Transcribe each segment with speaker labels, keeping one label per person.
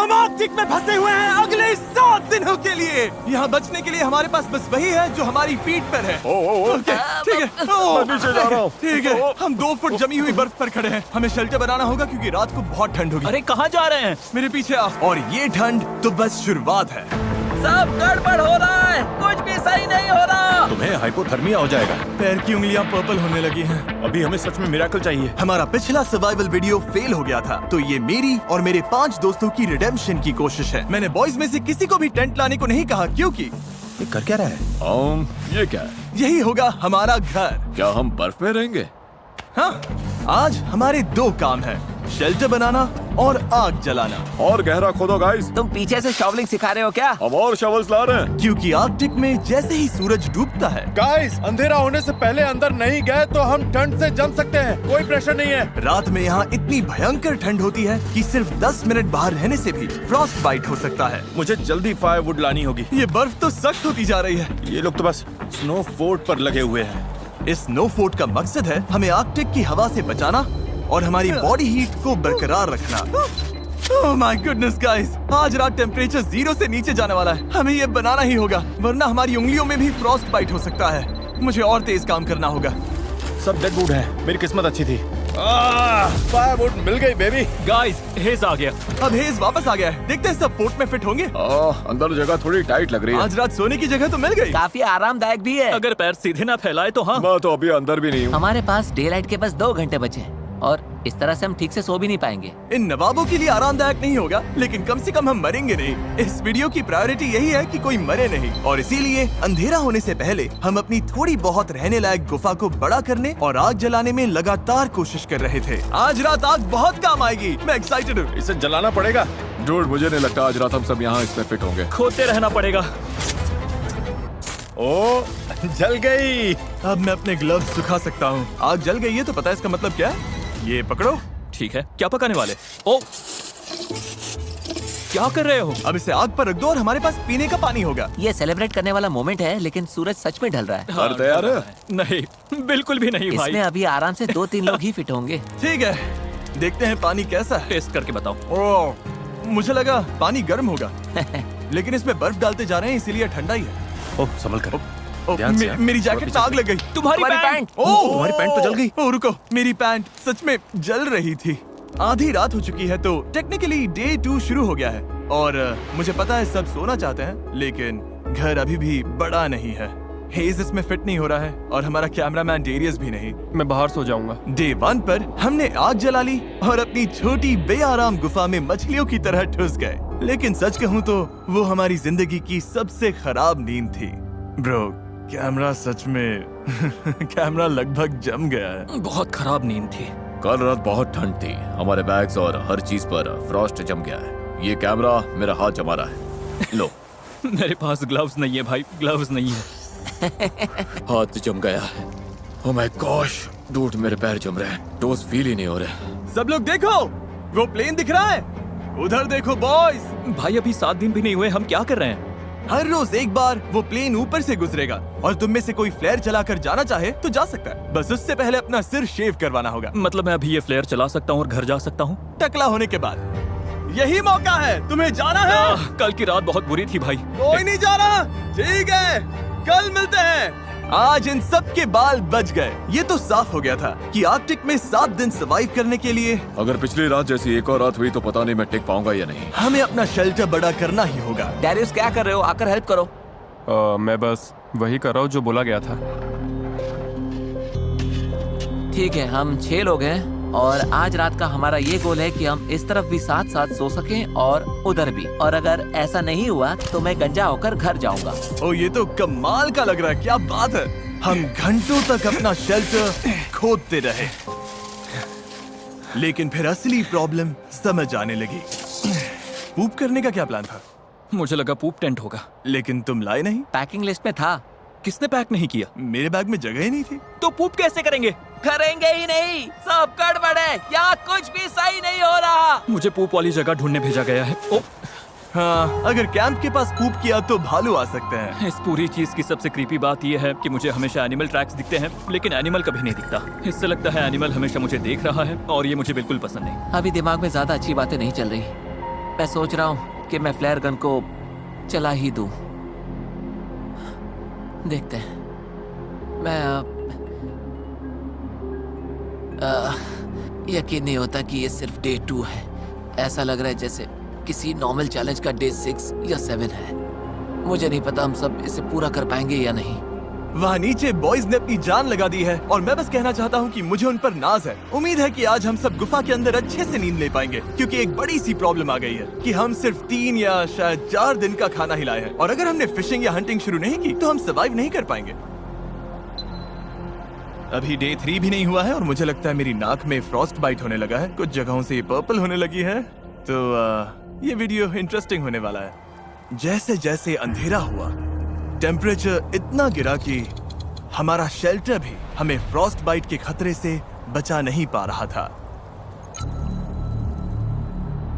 Speaker 1: हम आर्कटिक में फंसे हुए हैं अगले 7 दिनों के लिए। यहाँ बचने के लिए हमारे पास बस वही है जो हमारी पीठ पर है। ओके, ठीक है।
Speaker 2: मैं नीचे जा रहा हूँ।
Speaker 1: ठीक है, हम 2 फुट जमी हुई बर्फ पर खड़े हैं। हमें शेल्टर बनाना होगा क्योंकि रात को बहुत ठंड होगी।
Speaker 3: अरे कहाँ जा रहे हैं?
Speaker 1: मेरे पीछे आ। और ये ठंड तो बस शुरुआत है।
Speaker 4: सब गड़बड़ हो रहा है, कुछ भी सही नहीं हो रहा।
Speaker 2: तुम्हें हाइपोथर्मिया हो जाएगा।
Speaker 1: पैर की उंगलियां पर्पल होने लगी हैं।
Speaker 2: अभी हमें सच में मिरेकल चाहिए।
Speaker 1: हमारा पिछला सर्वाइवल वीडियो फेल हो गया था, तो ये मेरी और मेरे 5 दोस्तों की रिडेम्पशन की कोशिश है। मैंने बॉयज में से किसी को भी टेंट लाने को नहीं कहा क्योंकि
Speaker 2: ये कर क्या रहा है? ये क्या है?
Speaker 1: यही होगा हमारा घर।
Speaker 2: क्या हम बर्फ में रहेंगे?
Speaker 1: हाँ, आज हमारे 2 काम हैं, शेल्टर बनाना और आग जलाना।
Speaker 2: और गहरा खोदो गाइस।
Speaker 4: तुम पीछे से शॉवलिंग सिखा रहे हो क्या?
Speaker 2: हम और शवल्स ला रहे हैं।
Speaker 1: क्योंकि आर्कटिक में जैसे ही सूरज डूबता है,
Speaker 5: गाइस, अंधेरा होने से पहले अंदर नहीं गए तो हम ठंड से जम सकते हैं। कोई प्रेशर नहीं है।
Speaker 1: रात में यहाँ इतनी भयंकर ठंड होती है कि सिर्फ 10 मिनट बाहर रहने से भी फ्रॉस्ट बाइट हो सकता है।
Speaker 5: मुझे जल्दी फायरवुड लानी होगी।
Speaker 1: ये बर्फ तो सख्त होती जा रही है।
Speaker 5: ये लोग तो बस स्नो फोर्ट पर लगे हुए हैं।
Speaker 1: इस स्नो फोर्ट का मकसद है हमें आर्कटिक की हवा से बचाना और हमारी बॉडी हीट को बरकरार रखना। ओह माय गुडनेस गाइस, आज रात टेम्परेचर 0 से नीचे जाने वाला है। हमें ये बनाना ही होगा, वरना हमारी उंगलियों में भी फ्रॉस्ट बाइट हो सकता है। मुझे और तेज काम करना होगा।
Speaker 5: सब डेड वुड है। मेरी किस्मत अच्छी थी। फायरवुड मिल गई बेबी।
Speaker 3: गाइस, हेज आ गया।
Speaker 1: अब हेज वापस आ गया है। देखते हैं सब फोर्ट में फिट होंगे।
Speaker 2: अंदर जगह थोड़ी टाइट लग रही है।
Speaker 1: आज रात सोने की जगह तो मिल गई।
Speaker 4: काफी आरामदायक भी है।
Speaker 3: अगर पैर सीधे ना फैलाए तो हाँ।
Speaker 2: मैं तो अभी अंदर भी नहीं हूँ।
Speaker 4: हमारे पास डे लाइट के बस 2 घंटे बचे हैं और इस तरह से हम ठीक से सो भी नहीं पाएंगे।
Speaker 1: इन नवाबों के लिए आरामदायक नहीं होगा, लेकिन कम से कम हम मरेंगे नहीं। इस वीडियो की प्रायोरिटी यही है कि कोई मरे नहीं, और इसीलिए अंधेरा होने से पहले हम अपनी थोड़ी बहुत रहने लायक गुफा को बड़ा करने और आग जलाने में लगातार कोशिश कर रहे थे। आज रात आग बहुत काम आएगी। मैं एक्साइटेड हूँ।
Speaker 5: इसे जलाना पड़ेगा।
Speaker 2: डूड, मुझे नहीं लगता आज रात हम सब यहाँ इस पे फिट होंगे।
Speaker 3: खोदते रहना पड़ेगा।
Speaker 5: ओ, जल गई।
Speaker 1: अब मैं अपने ग्लव्स सुखा सकता हूँ। आग जल गई है तो पता है इसका मतलब क्या है? ये पकड़ो।
Speaker 3: ठीक है, क्या पकाने वाले? ओ, क्या कर रहे हो?
Speaker 1: अब इसे आग पर रख दो और हमारे पास पीने का पानी होगा।
Speaker 4: ये सेलिब्रेट करने वाला मोमेंट है, लेकिन सूरज सच में ढल रहा है।
Speaker 2: घर तैयार है?
Speaker 3: नहीं, बिल्कुल भी नहीं भाई।
Speaker 4: इसमें अभी आराम से 2-3 लोग ही फिट होंगे।
Speaker 1: ठीक है, देखते हैं पानी कैसा है।
Speaker 3: टेस्ट करके बताओ।
Speaker 1: ओह, मुझे लगा पानी गर्म होगा। लेकिन इसमें बर्फ डालते जा रहे हैं, इसीलिए ठंडा ही है।
Speaker 5: ओह, संभल कर।
Speaker 1: ओह,
Speaker 5: ध्यान से,
Speaker 1: मेरी जैकेट में आग लग गई।
Speaker 3: तुम्हारी पैंट।
Speaker 1: ओह,
Speaker 5: तुम्हारी पैंट तो जल गई।
Speaker 1: ओह, रुको, मेरी पैंट सच में जल रही थी। आधी रात हो चुकी है, तो टेक्निकली डे 2 शुरू हो गया है। और मुझे पता है सब सोना चाहते हैं, लेकिन घर अभी भी बड़ा नहीं है। हेज इसमें फिट नहीं हो रहा है और हमारा कैमरामैन डेरियस भी नहीं।
Speaker 5: मैं बाहर सो जाऊंगा।
Speaker 1: डे 1 पर हमने आग जला ली और अपनी छोटी बेआराम गुफा में मछलियों की तरह ठुस गए। लेकिन सच कहूँ तो वो हमारी जिंदगी की सबसे खराब नींद थी। ब्रो, कैमरा सच में कैमरा लगभग जम गया है।
Speaker 3: बहुत खराब नींद थी।
Speaker 2: कल रात बहुत ठंड थी। हमारे बैग्स और हर चीज पर फ्रॉस्ट जम गया है। ये कैमरा मेरा हाथ जमा रहा है। लो।
Speaker 3: मेरे पास ग्लव्स नहीं है भाई, ग्लव्स नहीं है।
Speaker 2: हाथ जम गया है। ओह माय गॉश, डूड, मेरे पैर जम रहे हैं। टोस फील ही नहीं हो रहे।
Speaker 1: सब लोग देखो, वो प्लेन दिख रहा है। उधर देखो बॉयज।
Speaker 3: भाई अभी 7 दिन भी नहीं हुए, हम क्या कर रहे हैं?
Speaker 1: हर रोज एक बार वो प्लेन ऊपर से गुजरेगा और तुम में से कोई फ्लेयर चलाकर जाना चाहे तो जा सकता है। बस उससे पहले अपना सिर शेव करवाना होगा।
Speaker 3: मतलब मैं अभी ये फ्लेयर चला सकता हूँ और घर जा सकता हूँ?
Speaker 1: टकला होने के बाद यही मौका है। तुम्हें जाना है।
Speaker 3: कल की रात बहुत बुरी थी भाई।
Speaker 1: कोई नहीं जा रहा। ठीक है, कल मिलते हैं। आज इन सब के बाल बच गए। ये तो साफ हो गया था कि आर्कटिक में 7 दिन सर्वाइव करने के लिए
Speaker 2: अगर पिछली रात जैसी एक और रात हुई तो पता नहीं मैं टिक पाऊंगा या नहीं।
Speaker 1: हमें अपना शेल्टर बड़ा करना ही होगा।
Speaker 4: डैरियस, क्या कर रहे हो? आकर हेल्प करो।
Speaker 5: मैं बस वही कर रहा हूँ जो बोला गया था।
Speaker 4: ठीक है, हम 6 लोग हैं और आज रात का हमारा ये गोल है कि हम इस तरफ भी साथ साथ सो सकें और उधर भी। और अगर ऐसा नहीं हुआ तो मैं गंजा होकर घर जाऊंगा।
Speaker 1: ओ, ये तो कमाल का लग रहा है। क्या बात है। हम घंटों तक अपना शेल्टर खोदते रहे, लेकिन फिर असली प्रॉब्लम समझ आने लगी। पूप करने का क्या प्लान था?
Speaker 3: मुझे लगा पूप टेंट होगा।
Speaker 1: लेकिन तुम लाए नहीं।
Speaker 4: पैकिंग लिस्ट में था।
Speaker 3: किसने पैक नहीं किया?
Speaker 1: मेरे बैग में जगह ही नहीं थी।
Speaker 3: तो पूप कैसे करेंगे?
Speaker 4: करेंगे ही नहीं, सब गड़बड़ है। यहाँ कुछ भी सही नहीं हो रहा।
Speaker 3: मुझे पूप वाली जगह ढूंढने भेजा गया है। ओ,
Speaker 1: हाँ, अगर कैंप के पास पूप किया तो भालू आ सकते हैं।
Speaker 3: इस पूरी चीज की सबसे क्रीपी बात यह है कि मुझे हमेशा एनिमल ट्रैक्स दिखते हैं, लेकिन एनिमल कभी नहीं दिखता। इससे लगता है एनिमल हमेशा मुझे देख रहा है और ये मुझे बिल्कुल पसंद नहीं।
Speaker 4: अभी दिमाग में ज्यादा अच्छी बातें नहीं चल रही। मैं सोच रहा हूँ कि मैं फ्लेयर गन को चला ही दूं। देखते हैं। मैं यकीन नहीं होता कि ये सिर्फ डे 2 है। ऐसा लग रहा है जैसे किसी नॉर्मल चैलेंज का डे 6 या 7 है। मुझे नहीं पता हम सब इसे पूरा कर पाएंगे या नहीं।
Speaker 1: वहाँ नीचे बॉयज ने अपनी जान लगा दी है और मैं बस कहना चाहता हूँ कि मुझे उन पर नाज है। उम्मीद है कि आज हम सब गुफा के अंदर अच्छे से नींद ले पाएंगे, क्योंकि एक बड़ी सी प्रॉब्लम आ गई है कि हम सिर्फ 3 या शायद 4 दिन का खाना ही लाए हैं, और अगर हमने फिशिंग या हंटिंग शुरू नहीं की तो हम सर्वाइव नहीं कर पाएंगे। अभी डे 3 भी नहीं हुआ है और मुझे लगता है मेरी नाक में फ्रॉस्ट बाइट होने लगा है। कुछ जगहों से ये पर्पल होने लगी है, तो ये वीडियो इंटरेस्टिंग होने वाला है। जैसे जैसे अंधेरा हुआ, टेम्परेचर इतना गिरा कि हमारा शेल्टर भी हमें फ्रॉस्ट बाइट के खतरे से बचा नहीं पा रहा था।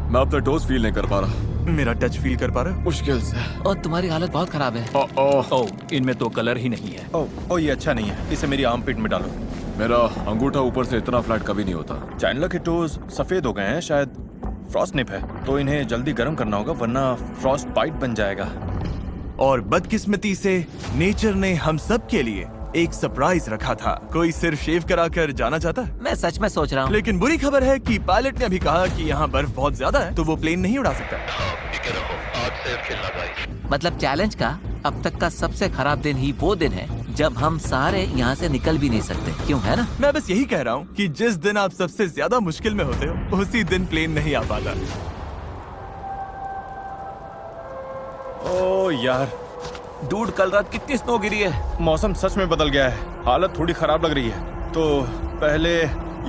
Speaker 2: मैं अपना डोज फील नहीं कर पा रहा।
Speaker 1: मेरा टच फील कर पा रहा है?
Speaker 2: मुश्किल से।
Speaker 4: और तुम्हारी हालत बहुत खराब है।
Speaker 3: ओह, इनमें तो कलर ही नहीं है।
Speaker 5: ओ ये अच्छा नहीं है, इसे मेरी आर्मपिट में डालो।
Speaker 2: मेरा अंगूठा ऊपर से इतना फ्लैट कभी नहीं होता।
Speaker 5: चैंडलर के टोज सफेद हो गए हैं, शायद फ्रॉस्ट निप है, तो इन्हें जल्दी गर्म करना होगा वरना फ्रॉस्ट बाइट बन जाएगा।
Speaker 1: और बदकिस्मती से नेचर ने हम सब के लिए एक सरप्राइज रखा था। कोई सिर शेव कराकर जाना चाहता है?
Speaker 4: मैं सच में सोच रहा हूँ।
Speaker 1: लेकिन बुरी खबर है कि पायलट ने अभी कहा कि यहाँ बर्फ बहुत ज्यादा है, तो वो प्लेन नहीं उड़ा सकता।
Speaker 4: मतलब चैलेंज का अब तक का सबसे खराब दिन ही वो दिन है जब हम सारे यहाँ से निकल भी नहीं सकते, क्यों है ना?
Speaker 1: मैं बस यही कह रहा हूँ कि जिस दिन आप सबसे ज्यादा मुश्किल में होते हो उसी दिन प्लेन नहीं आ पाता।
Speaker 5: ओ यार,
Speaker 4: डूड, कल रात कितनी स्नो गिरी है।
Speaker 5: मौसम सच में बदल गया है, हालत थोड़ी खराब लग रही है। तो पहले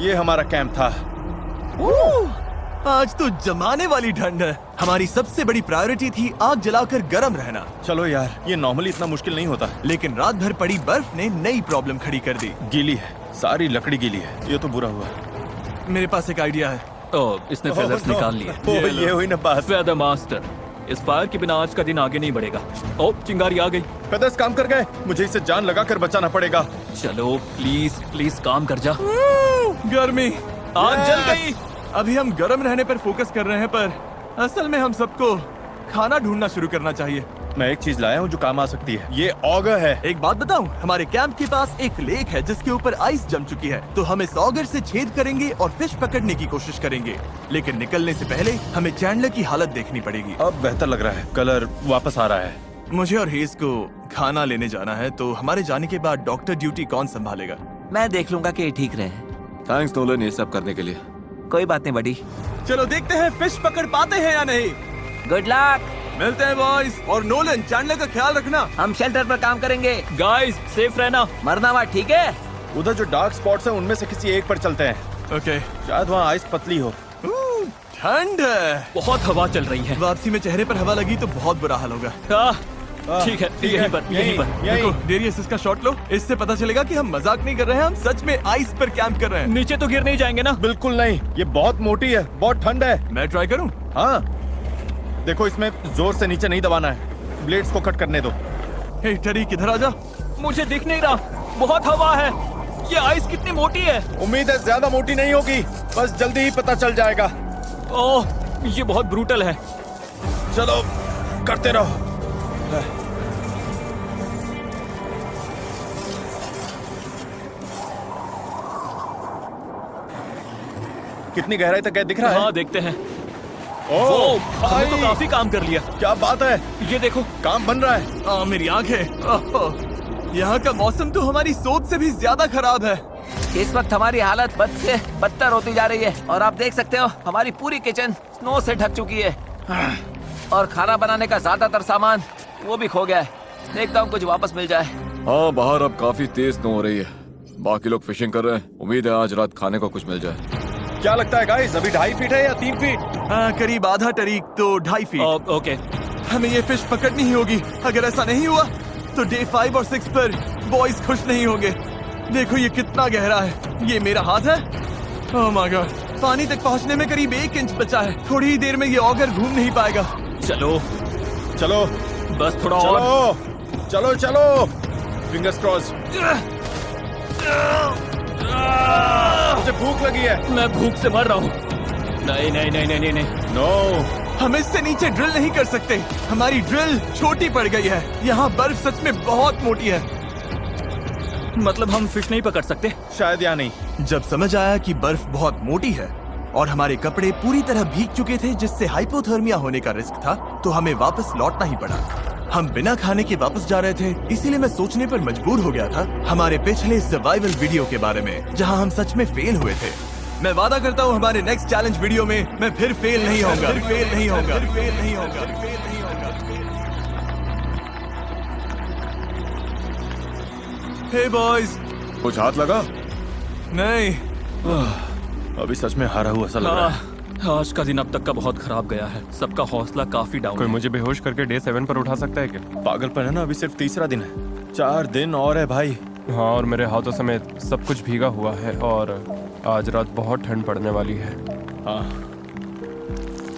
Speaker 5: ये हमारा कैंप था।
Speaker 1: आज तो जमाने वाली ठंड है। हमारी सबसे बड़ी प्रायोरिटी थी आग जलाकर गर्म रहना।
Speaker 5: चलो यार, ये नॉर्मली इतना मुश्किल नहीं होता।
Speaker 1: लेकिन रात भर पड़ी बर्फ ने नई प्रॉब्लम खड़ी कर दी।
Speaker 5: गीली है, सारी लकड़ी गीली है। ये तो बुरा हुआ।
Speaker 1: मेरे पास एक आइडिया है।
Speaker 3: ओह, इसने फेदर्स निकाल लिए।
Speaker 5: ओ, ये हुई ना बात।
Speaker 3: फेदर मास्टर, इस फायर के बिना आज का दिन आगे नहीं बढ़ेगा। ओह, चिंगारी आ गई।
Speaker 5: फेदर्स काम कर गए, मुझे इसे जान लगा कर बचाना पड़ेगा।
Speaker 3: चलो प्लीज प्लीज काम कर जा।
Speaker 1: गर्मी
Speaker 3: आग जल गई।
Speaker 1: अभी हम गर्म रहने पर फोकस कर रहे हैं, पर असल में हम सबको खाना ढूंढना शुरू करना चाहिए।
Speaker 5: मैं एक चीज लाया हूँ जो काम आ सकती है। ये ऑगर है।
Speaker 1: एक बात बताऊं, हमारे कैंप के पास एक लेक है जिसके ऊपर आइस जम चुकी है, तो हम इस ऑगर से छेद करेंगे और फिश पकड़ने की कोशिश करेंगे। लेकिन निकलने से पहले हमें चैंडलर की हालत देखनी पड़ेगी।
Speaker 5: अब बेहतर लग रहा है, कलर वापस आ रहा है।
Speaker 1: मुझे और हेज को खाना लेने जाना है, तो हमारे जाने के बाद डॉक्टर ड्यूटी कौन संभालेगा?
Speaker 4: मैं देख लूंगा कि ये ठीक रहे।
Speaker 2: थैंक्स नोलन ये सब करने के लिए।
Speaker 4: कोई बात नहीं बड़ी।
Speaker 1: चलो देखते हैं फिश पकड़ पाते हैं या नहीं।
Speaker 4: Good luck.
Speaker 1: मिलते हैं बॉयज। और नोलन, चैंडलर का ख्याल रखना।
Speaker 4: हम शेल्टर पर काम करेंगे।
Speaker 3: गाइस, सेफ रहना।
Speaker 4: मरना मत, ठीक है?
Speaker 5: उधर जो डार्क स्पॉट्स हैं उनमें से किसी एक पर चलते हैं।
Speaker 1: ओके।
Speaker 5: शायद वहाँ आइस पतली हो।
Speaker 1: ठंड है,
Speaker 3: बहुत हवा चल रही है।
Speaker 1: वापसी में चेहरे पर हवा लगी तो बहुत बुरा हाल होगा।
Speaker 3: ठीक है, यहीं पर, यहीं पर।
Speaker 1: देखो डेरियस, इसका शॉट लो। इससे पता चलेगा कि हम मजाक नहीं कर रहे हैं, हम सच में आइस पर कैंप कर रहे हैं।
Speaker 3: नीचे तो गिर नहीं जाएंगे ना?
Speaker 5: बिल्कुल नहीं, ये बहुत मोटी है, बहुत ठंड है।
Speaker 1: मैं ट्राई करूं?
Speaker 5: हाँ, देखो इसमें जोर से नीचे नहीं दबाना है, ब्लेड्स को कट करने दो।
Speaker 1: हे टरी, किधर आ जा।
Speaker 3: मुझे दिख नहीं रहा, बहुत हवा है। ये आइस कितनी मोटी है।
Speaker 5: उम्मीद है ज्यादा मोटी नहीं होगी, बस जल्दी ही पता चल जाएगा।
Speaker 3: ओह, ये बहुत ब्रूटल है।
Speaker 5: चलो करते रहो। कितनी गहराई तक है, दिख रहा है?
Speaker 3: हाँ, देखते हैं।
Speaker 5: ओह,
Speaker 3: हमने तो
Speaker 5: भाई,
Speaker 3: काफी काम कर लिया।
Speaker 5: क्या बात है,
Speaker 3: ये देखो।
Speaker 5: काम बन रहा है।
Speaker 1: मेरी आंखें। यहाँ का मौसम तो हमारी सोच से भी ज्यादा खराब है।
Speaker 4: इस वक्त हमारी हालत बद से बदतर होती जा रही है और आप देख सकते हो हमारी पूरी किचन स्नो से ढक चुकी है और खाना बनाने का ज्यादातर सामान वो भी खो गया है। देखता हूँ कुछ वापस मिल जाए।
Speaker 2: हाँ, बाहर अब काफी तेज स्नो हो रही है। बाकी लोग फिशिंग कर रहे हैं। उम्मीद है आज रात खाने को कुछ मिल जाए।
Speaker 5: क्या लगता है गाइस, अभी 2.5 फीट है या 3 फीट?
Speaker 1: हाँ, करीब आधा टरीक, तो 2.5 फीट।
Speaker 3: ओके।
Speaker 1: हमें ये फिश पकड़नी ही होगी। अगर ऐसा नहीं हुआ तो डे 5 और 6 पर बॉयज खुश नहीं होंगे। देखो ये कितना गहरा है। ये मेरा हाथ है। ओह माय गॉड, पानी तक पहुंचने में करीब 1 इंच बचा है। थोड़ी ही देर में ये ऑगर घूम नहीं पाएगा।
Speaker 3: चलो
Speaker 5: चलो
Speaker 3: बस थोड़ा और।
Speaker 5: चलो चलो चलो, फिंगर्स क्रॉस। मुझे भूख लगी है।
Speaker 3: मैं भूख से मर रहा हूँ। नहीं नहीं नहीं नहीं नहीं नहीं।
Speaker 5: नो,
Speaker 1: हम इससे नीचे ड्रिल नहीं कर सकते। हमारी ड्रिल छोटी पड़ गई है। यहाँ बर्फ सच में बहुत मोटी है।
Speaker 3: मतलब हम फिश नहीं पकड़ सकते?
Speaker 5: शायद या नहीं।
Speaker 1: जब समझ आया कि बर्फ बहुत मोटी है और हमारे कपड़े पूरी तरह भीग चुके थे, जिससे हाइपोथर्मिया होने का रिस्क था, तो हमें वापस लौटना ही पड़ा। हम बिना खाने के वापस जा रहे थे, इसीलिए मैं सोचने पर मजबूर हो गया था हमारे पिछले सर्वाइवल वीडियो के बारे में, जहां हम सच में फेल हुए थे। मैं वादा करता हूं हमारे नेक्स्ट चैलेंज वीडियो में मैं फिर फेल नहीं होऊंगा, फेल नहीं होऊंगा, फेल नहीं होऊंगा, फेल नहीं होऊंगा। हे बॉयज,
Speaker 2: कुछ हाथ लगा?
Speaker 1: नहीं,
Speaker 5: अभी सच में हारा हुआ सा लग रहा है।
Speaker 3: आज का दिन अब तक का बहुत खराब गया है। सबका हौसला काफी डाउन
Speaker 6: कोई
Speaker 3: है।
Speaker 6: मुझे बेहोश करके डे 7 पर उठा सकता है क्या?
Speaker 5: पागलपन है ना, अभी सिर्फ तीसरा दिन है। 4 दिन और है भाई।
Speaker 6: हाँ, और मेरे हाथों समेत सब कुछ भीगा हुआ है और आज रात बहुत ठंड पड़ने वाली है।
Speaker 5: हाँ,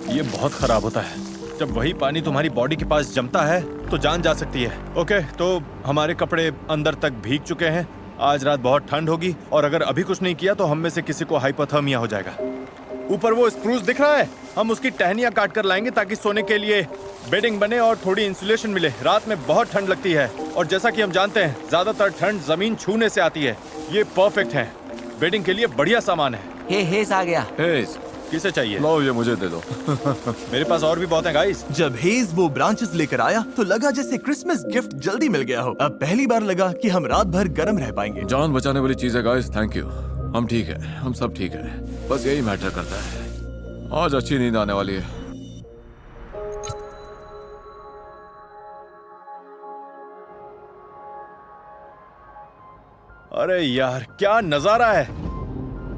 Speaker 5: ये बहुत खराब होता है जब वही पानी तुम्हारी बॉडी के पास जमता है तो जान जा सकती है। ओके, तो हमारे कपड़े अंदर तक भीग चुके हैं। आज रात बहुत ठंड होगी और अगर अभी कुछ नहीं किया तो हम में से किसी को हाइपोथर्मिया हो जाएगा। ऊपर वो स्प्रूस दिख रहा है, हम उसकी टहनियां काट कर लाएंगे ताकि सोने के लिए बेडिंग बने और थोड़ी इंसुलेशन मिले। रात में बहुत ठंड लगती है और जैसा कि हम जानते हैं ज्यादातर ठंड जमीन छूने से आती है। ये परफेक्ट है, बेडिंग के लिए बढ़िया सामान है।
Speaker 4: हे हेस आ गया।
Speaker 2: हेज,
Speaker 5: किसे चाहिए?
Speaker 2: लो ये मुझे दे दो।
Speaker 5: मेरे पास और भी बहुत है गाइस।
Speaker 1: जब हेज वो ब्रांचेस लेकर आया तो लगा जैसे क्रिसमस गिफ्ट जल्दी मिल गया हो। अब पहली बार लगा कि हम रात भर गर्म रह पाएंगे।
Speaker 2: जान बचाने वाली चीज है गाइस, थैंक यू। हम ठीक है, हम सब ठीक है, बस यही मैटर करता है। आज अच्छी नींद आने वाली है।
Speaker 5: अरे यार, क्या नजारा है।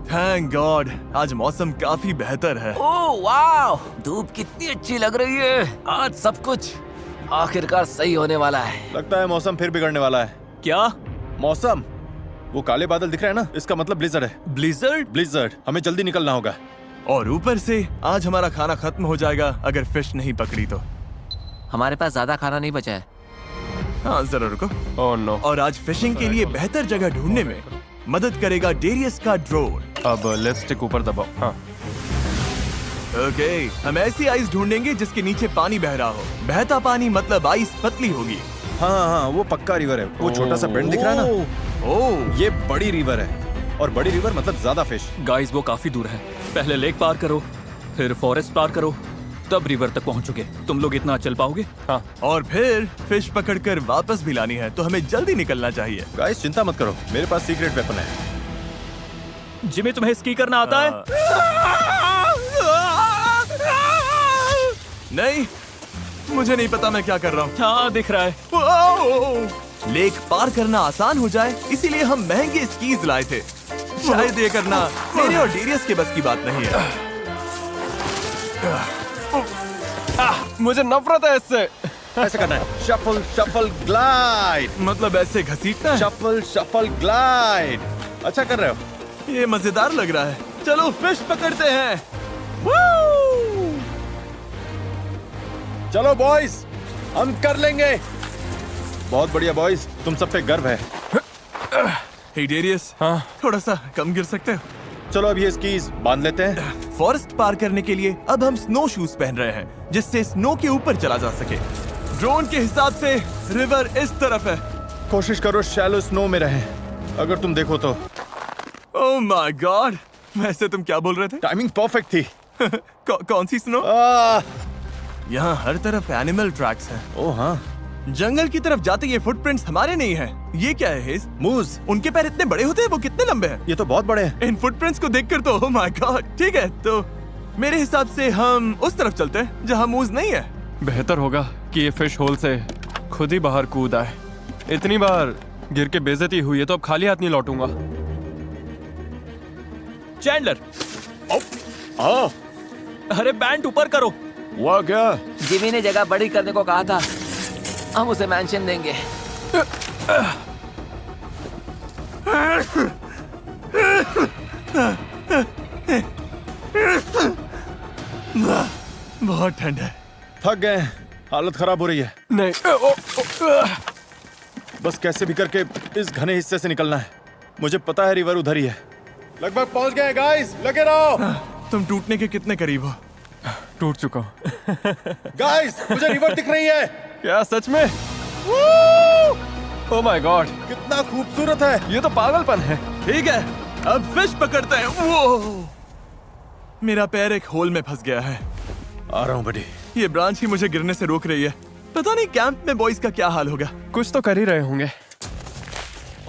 Speaker 1: थैंक गॉड, आज मौसम काफी बेहतर है।
Speaker 4: ओह वाह, धूप कितनी अच्छी लग रही है। आज सब कुछ आखिरकार सही होने वाला है।
Speaker 5: लगता है मौसम फिर बिगड़ने वाला है।
Speaker 3: क्या?
Speaker 5: मौसम, वो काले बादल दिख रहे हैं ना, इसका मतलब ब्लिजर्ड है।
Speaker 1: ब्लिजर्ड?
Speaker 5: ब्लिजर्ड, हमें जल्दी निकलना होगा।
Speaker 1: और ऊपर से आज हमारा खाना खत्म हो जाएगा अगर फिश नहीं पकड़ी तो।
Speaker 4: हमारे पास ज्यादा खाना नहीं बचा है।
Speaker 1: हाँ जरा रुको।
Speaker 6: Oh no.
Speaker 1: और आज फिशिंग के लिए बेहतर जगह ढूंढने में मदद करेगा डेरियस का ड्रोन।
Speaker 6: अब लेट्स स्टिक ऊपर दबाओ। हाँ,
Speaker 1: ओके, हम ऐसी आइस ढूंढेंगे जिसके नीचे पानी बह रहा हो। बहता पानी मतलब आइस पतली होगी।
Speaker 5: हाँ हाँ, वो पक्का रिवर है। वो छोटा सा बेंड दिख रहा है ना,
Speaker 1: ओह,
Speaker 5: ये बड़ी रिवर है। और बड़ी रिवर मतलब ज्यादा फिश।
Speaker 3: गाइस वो काफी दूर है। पहले लेक पार करो, फिर फॉरेस्ट पार करो, तब रिवर तक पहुंचोगे। तुम लोग इतना चल पाओगे?
Speaker 6: हाँ।
Speaker 1: और फिर फिश पकड़कर वापस भी लानी है, तो हमें जल्दी निकलना चाहिए।
Speaker 5: गाइस चिंता मत करो, मेरे पास सीक्रेट वेपन है।
Speaker 3: जिमी, तुम्हें स्की करना आता है?
Speaker 1: नहीं, मुझे नहीं पता मैं क्या कर रहा हूँ।
Speaker 3: हाँ, दिख रहा है।
Speaker 1: ओह! लेक पार करना आसान हो जाए इसीलिए हम महंगे स्कीज लाए थे। शायद ये करना मेरे और डेरियस के बस की बात नहीं है।
Speaker 6: मुझे नफरत है इससे।
Speaker 5: ऐसे करना है, शफल शफल ग्लाइड।
Speaker 1: मतलब ऐसे घसीटना है?
Speaker 5: Shuffle shuffle glide. अच्छा कर रहे हो।
Speaker 1: ये मजेदार लग रहा है। चलो फिश पकड़ते हैं। Woo!
Speaker 5: चलो बॉयज, हम कर लेंगे। बहुत बढ़िया बॉयज, तुम सब पे गर्व है।
Speaker 1: हे डेरियस,
Speaker 6: हाँ।
Speaker 1: थोड़ा सा कम गिर सकते हो?
Speaker 5: चलो अब ये स्कीज बांध लेते हैं।
Speaker 1: फॉरेस्ट पार करने के लिए अब हम स्नो शूज पहन रहे हैं, जिससे स्नो के ऊपर चला जा सके। ड्रोन के हिसाब से रिवर इस तरफ है।
Speaker 5: कोशिश करो शैलो स्नो में रहें, अगर तुम देखो तो।
Speaker 1: ओह माय गॉड, वैसे तुम क्या बोल रहे थे?
Speaker 5: टाइमिंग परफेक्ट थी।
Speaker 1: कौन सी स्नो? यहाँ हर तरफ एनिमल ट्रैक्स हैं।
Speaker 5: ओह हाँ,
Speaker 1: जंगल की तरफ जाते ये फुटप्रिंट्स हमारे नहीं हैं। ये क्या है हेज?
Speaker 5: मूज।
Speaker 1: उनके पैर इतने बड़े होते हैं, वो कितने लंबे हैं?
Speaker 5: ये तो बहुत बड़े हैं।
Speaker 1: इन फुटप्रिंट्स को देखकर तो ओह माय गॉड। ठीक है, तो मेरे हिसाब से हम उस तरफ चलते हैं जहाँ मूज नहीं है।
Speaker 6: बेहतर होगा कि ये फिश होल से खुद ही बाहर कूद आए। इतनी बार गिर के बेइज्जती हुई है तो अब खाली हाथ नहीं लौटूंगा।
Speaker 3: चैंडलर,
Speaker 2: हाँ,
Speaker 3: अरे बैंड ऊपर करो।
Speaker 2: हुआ क्या?
Speaker 4: जिमी ने जगह बड़ी करने को कहा था, हम उसे मेंशन देंगे।
Speaker 1: बहुत ठंड है।
Speaker 5: थक गए, हालत खराब हो रही है।
Speaker 6: नहीं।
Speaker 5: बस कैसे भी करके इस घने हिस्से से निकलना है। मुझे पता है रिवर उधर ही है। लगभग पहुंच गए गाइस, लगे रहो।
Speaker 1: तुम टूटने के कितने करीब हो?
Speaker 6: टूट चुका हूँ।
Speaker 5: गाइस, मुझे रिवर दिख रही है।
Speaker 6: क्या सच में? ओह माय गॉड,
Speaker 5: कितना खूबसूरत है।
Speaker 6: ये तो पागलपन है।
Speaker 1: ठीक है, अब फिश पकड़ते हैं। वो मेरा पैर एक होल में फंस गया है।
Speaker 5: आ रहा हूँ बड़ी।
Speaker 1: ये ब्रांच ही मुझे गिरने से रोक रही है। पता नहीं कैंप में बॉयज का क्या हाल होगा।
Speaker 6: कुछ तो कर ही रहे होंगे।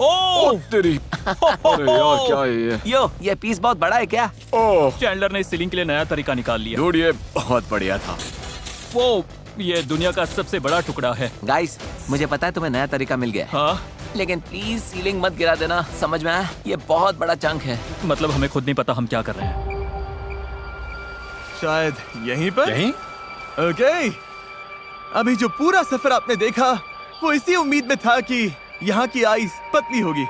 Speaker 3: ओह
Speaker 2: तेरी अरे यार क्या है ये?
Speaker 4: यो, ये पीस बहुत बड़ा है क्या?
Speaker 2: ओह
Speaker 3: चैंडलर ने सीलिंग के लिए नया तरीका निकाल लिया।
Speaker 2: डूड, ये बहुत बढ़िया था।
Speaker 3: वो ये दुनिया का सबसे बड़ा टुकड़ा है।
Speaker 4: गाइस, मुझे पता है तुम्हें नया तरीका मिल गया है,
Speaker 3: हाँ,
Speaker 4: लेकिन प्लीज सीलिंग मत गिरा देना, समझ में आया? ये बहुत बड़ा चंक है।
Speaker 3: मतलब हमें खुद नहीं पता हम क्या कर रहे हैं।
Speaker 1: शायद यहीं पर।
Speaker 5: यहीं?
Speaker 1: ओके, अभी जो पूरा सफर आपने देखा वो इसी उम्मीद में था कि यहाँ की आइस पतली होगी।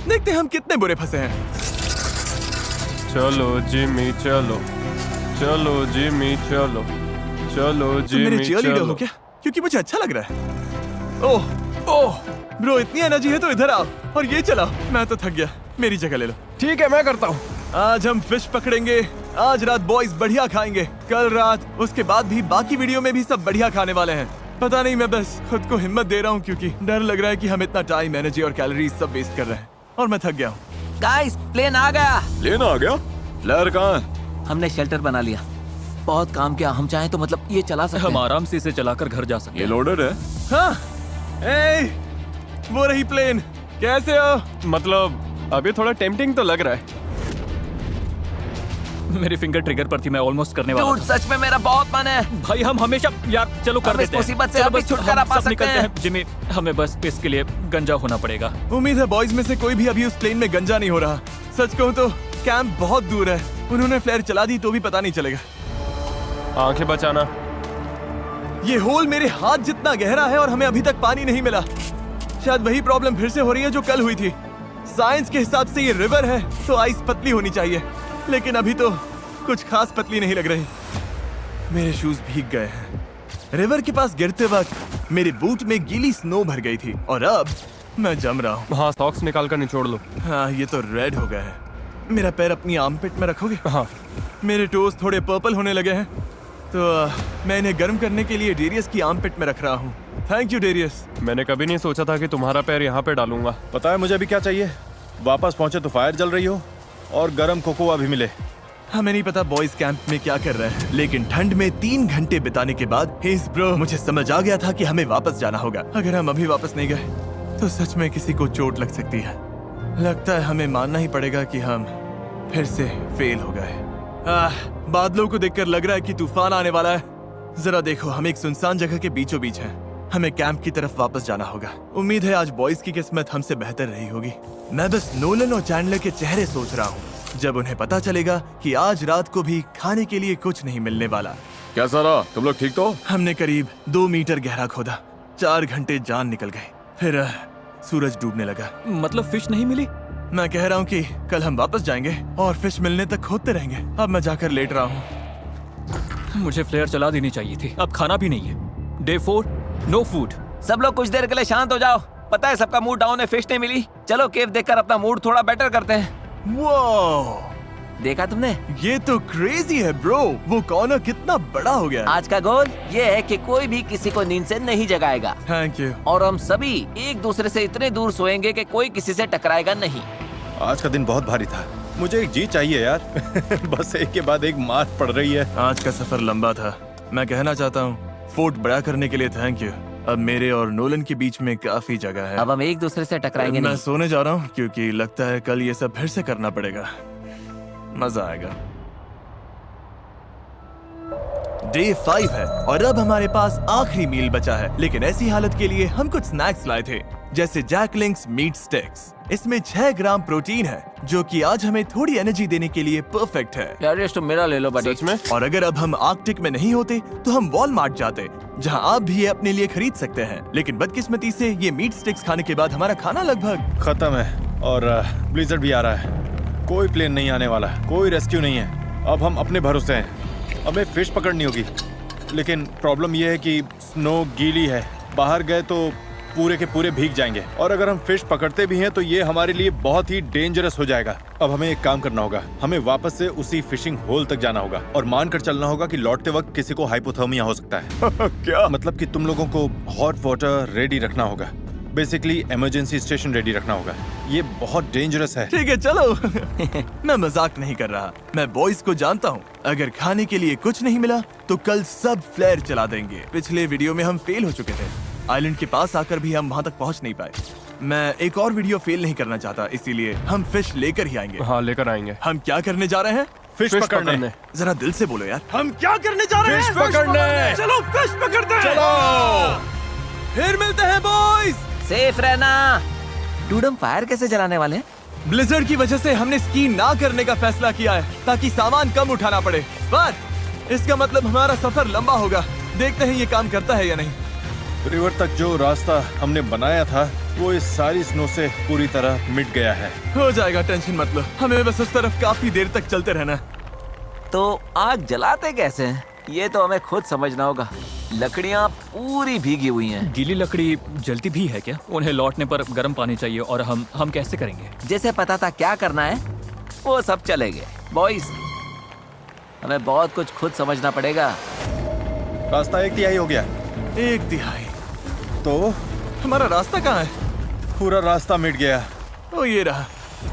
Speaker 1: देखते हैं हम कितने बुरे फंसे हैं।
Speaker 6: चलो जिमी चलो, चलो जिमी चलो, चलो
Speaker 1: तुम
Speaker 6: जिमी
Speaker 1: मेरे cheerleader
Speaker 6: चलो।
Speaker 1: हो क्या? क्योंकि मुझे अच्छा लग रहा है। ओह ब्रो, इतनी एनर्जी है तो इधर आओ और ये चलाओ। मैं तो थक गया, मेरी जगह ले लो।
Speaker 6: ठीक है, मैं करता हूँ।
Speaker 1: आज हम फिश पकड़ेंगे। आज रात बॉयज बढ़िया खाएंगे। कल रात, उसके बाद भी बाकी वीडियो में भी सब बढ़िया खाने वाले हैं। पता नहीं, मैं बस खुद को हिम्मत दे रहा हूँ क्योंकि डर लग रहा है कि हम इतना टाइम, एनर्जी और कैलोरीज सब वेस्ट कर रहे हैं और मैं थक गया हूँ।
Speaker 4: गाइस, प्लेन आ गया।
Speaker 2: लेना आ गया? फ्लेयर कहाँ है?
Speaker 4: हमने शेल्टर बना लिया। बहुत काम किया। हम चाहें तो मतलब ये चला सकते
Speaker 3: हम
Speaker 4: हैं।
Speaker 3: आराम से इसे चलाकर घर जा सकते
Speaker 2: ये
Speaker 3: हैं।
Speaker 2: लोडेड है?
Speaker 1: हाँ, वो रही प्लेन। कैसे हो?
Speaker 6: मतलब अभी थोड़ा टेम्पटिंग तो लग रहा है।
Speaker 3: मेरी फिंगर ट्रिगर पर थी, मैं ऑलमोस्ट करने वाला
Speaker 4: डूड, सच में मेरा बहुत मन है।
Speaker 3: था। भाई हम हमेशा यार चलो कर
Speaker 4: हम इस
Speaker 3: देते हैं।
Speaker 4: मुसीबत से
Speaker 3: चलो
Speaker 4: अभी
Speaker 3: बस
Speaker 4: छुटकारा
Speaker 3: हम
Speaker 4: पा
Speaker 3: सब
Speaker 4: सकते
Speaker 3: निकलते
Speaker 4: हैं।
Speaker 3: हैं। जिमी, हमें बस इसके लिए गंजा होना पड़ेगा।
Speaker 1: उम्मीद है बॉयज में से कोई भी अभी उस प्लेन में गंजा नहीं हो रहा। सच कहूँ तो कैंप बहुत दूर है। उन्होंने फ्लेयर चला दी तो भी पता नहीं चलेगा।
Speaker 6: आंखें बचाना।
Speaker 1: ये होल मेरे हाथ जितना गहरा है और हमें अभी तक पानी नहीं मिला। शायद वही प्रॉब्लम फिर से हो रही है जो कल हुई थी। साइंस के हिसाब से ये रिवर है तो आइस पतली होनी चाहिए, लेकिन अभी तो कुछ खास पतली नहीं लग रही। मेरे शूज भीग गए हैं। रिवर के पास गिरते वक्त मेरे बूट में गीली स्नो भर गई थी और अब मैं जम रहा हूँ।
Speaker 6: हाँ, सॉक्स निकाल कर निचोड़ लो।
Speaker 1: हाँ, ये तो रेड हो गया है। मेरा पैर अपनी आर्मपिट में रखोगे?
Speaker 6: हाँ,
Speaker 1: मेरे टोस थोड़े पर्पल होने लगे हैं तो मैं इन्हें गर्म करने के लिए डेरियस की आर्मपिट में रख रहा हूँ। Thank you Darius.
Speaker 6: मैंने कभी नहीं सोचा था कि तुम्हारा पैर यहाँ पे डालूंगा।
Speaker 5: पता है मुझे अभी क्या चाहिए? वापस पहुंचे तो फायर जल रही हो और गरम कोकोआ भी मिले।
Speaker 1: हमें नहीं पता बॉयज कैंप में क्या कर रहे हैं, लेकिन ठंड में 3 घंटे बिताने के बाद हेज़ ब्रो, मुझे समझ आ गया था कि हमें वापस जाना होगा। अगर हम अभी वापस नहीं गए तो सच में किसी को चोट लग सकती है। लगता है हमें मानना ही पड़ेगा कि हम फिर से फेल हो गए। बादलों को देखकर लग रहा है कि तूफान आने वाला है। जरा देखो, हम एक सुनसान जगह के बीचों बीच हैं। हमें कैंप की तरफ वापस जाना होगा। उम्मीद है आज बॉयज की किस्मत हमसे बेहतर रही होगी। मैं बस नोलन और चैंडलर के चेहरे सोच रहा हूँ जब उन्हें पता चलेगा कि आज रात को भी खाने के लिए कुछ नहीं मिलने वाला।
Speaker 2: कैसा रहा? तुम लोग ठीक तो?
Speaker 1: हमने करीब 2 मीटर गहरा खोदा। 4 घंटे जान निकल गए। फिर सूरज डूबने लगा।
Speaker 3: मतलब फिश नहीं मिली?
Speaker 1: मैं कह रहा हूँ कि कल हम वापस जाएंगे और फिश मिलने तक खोदते रहेंगे। अब मैं जाकर लेट रहा हूँ।
Speaker 3: मुझे फ्लेयर चला देनी चाहिए थी। अब खाना भी नहीं है। Day 4, no food.
Speaker 4: सब लोग कुछ देर के लिए शांत हो जाओ। पता है सबका मूड डाउन है, फिश नहीं मिली। चलो केव देखकर अपना मूड थोड़ा बेटर करते हैं।
Speaker 1: वो
Speaker 4: देखा तुमने?
Speaker 1: ये तो क्रेजी है ब्रो। वो कॉर्नर कितना बड़ा हो गया।
Speaker 4: आज का गोल ये है कि कोई भी किसी को नींद से नहीं जगाएगा
Speaker 1: थैंक यू।
Speaker 4: और हम सभी एक दूसरे से इतने दूर सोएंगे कि कोई किसी से टकराएगा नहीं।
Speaker 5: आज का दिन बहुत भारी था। मुझे एक जी चाहिए यार। बस एक के बाद एक मार पड़ रही है।
Speaker 1: आज का सफर लंबा था। मैं कहना चाहता हूँ फोर्ट बड़ा करने के लिए थैंक यू। अब मेरे और नोलन के बीच में काफी जगह है।
Speaker 4: अब हम एक दूसरे से टकराएंगे
Speaker 1: मैं
Speaker 4: नहीं।
Speaker 1: सोने जा रहा हूँ क्योंकि लगता है कल ये सब फिर से करना पड़ेगा। मजा आएगा। डे 5 है और अब हमारे पास आखिरी मील बचा है, लेकिन ऐसी हालत के लिए हम कुछ स्नैक्स लाए थे जैसे जैकलिंग्स मीट स्टिक्स। इसमें 6 ग्राम प्रोटीन है जो कि आज हमें थोड़ी एनर्जी देने के लिए परफेक्ट है।
Speaker 4: यार तुम मेरा ले लो बड़ी।
Speaker 6: सच में?
Speaker 1: और अगर अब हम आर्कटिक में नहीं होते तो हम वॉलमार्ट जाते, जहां आप भी ये अपने लिए खरीद सकते हैं। लेकिन बदकिस्मती से ये मीट स्टिक्स खाने के बाद हमारा खाना लगभग
Speaker 5: खत्म है और ब्लिजर्ड भी आ रहा है। कोई प्लेन नहीं आने वाला, कोई रेस्क्यू नहीं है। अब हम अपने भरोसे हैं। हमें फिश पकड़नी होगी, लेकिन प्रॉब्लम यह है कि स्नो गीली है। बाहर गए तो पूरे के पूरे भीग जाएंगे। और अगर हम फिश पकड़ते भी हैं तो ये हमारे लिए बहुत ही डेंजरस हो जाएगा। अब हमें एक काम करना होगा, हमें वापस से उसी फिशिंग होल तक जाना होगा और मानकर चलना होगा कि लौटते वक्त किसी को हाइपोथर्मिया हो सकता है।
Speaker 2: क्या?
Speaker 5: मतलब कि तुम लोगों को हॉट वाटर रेडी रखना होगा, बेसिकली इमरजेंसी स्टेशन रेडी रखना होगा। ये बहुत डेंजरस है।
Speaker 1: ठीक है चलो। मैं मजाक नहीं कर रहा, मैं बॉयज को जानता हूँ। अगर खाने के लिए कुछ नहीं मिला तो कल सब फ्लेयर चला देंगे। पिछले वीडियो में हम फेल हो चुके थे, आइलैंड के पास आकर भी हम वहाँ तक पहुँच नहीं पाए। मैं एक और वीडियो फेल नहीं करना चाहता, इसीलिए हम फिश लेकर ही आएंगे।
Speaker 6: हाँ, लेकर आएंगे।
Speaker 1: हम क्या करने जा रहे हैं?
Speaker 5: फिश पकड़ने।
Speaker 1: जरा दिल से बोलो यार, हम क्या करने जा रहे हैं?
Speaker 5: फिश पकड़ने।
Speaker 1: चलो फिश पकड़ते हैं।
Speaker 5: चलो।
Speaker 1: फिर मिलते हैं बॉयज।
Speaker 4: सेफ रहना। डूड, हम फायर कैसे जलाने वाले हैं?
Speaker 1: ब्लिजर्ड की वजह से हमने स्की ना करने का फैसला किया है ताकि सामान कम उठाना पड़े। पर इसका मतलब हमारा सफर लंबा होगा। देखते हैं ये काम करता है या नहीं।
Speaker 5: रिवर तक जो रास्ता हमने बनाया था वो इस सारी स्नो से पूरी तरह मिट गया है।
Speaker 1: हो जाएगा, टेंशन मत लो। हमें बस उस तरफ काफी देर तक चलते रहना।
Speaker 4: तो आग जलाते कैसे हैं? ये तो हमें खुद समझना होगा। लकड़ियाँ पूरी भीगी हुई हैं।
Speaker 3: गीली लकड़ी जलती भी है क्या? उन्हें लौटने पर गर्म पानी चाहिए और हम कैसे करेंगे?
Speaker 4: जैसे पता था क्या करना है वो सब चले गए। बॉयज, हमें बहुत कुछ खुद समझना पड़ेगा।
Speaker 5: रास्ता 1/3 हो गया।
Speaker 1: 1/3?
Speaker 5: तो
Speaker 1: हमारा रास्ता कहाँ है?
Speaker 5: पूरा रास्ता मिट गया।
Speaker 1: ओ ये रहा।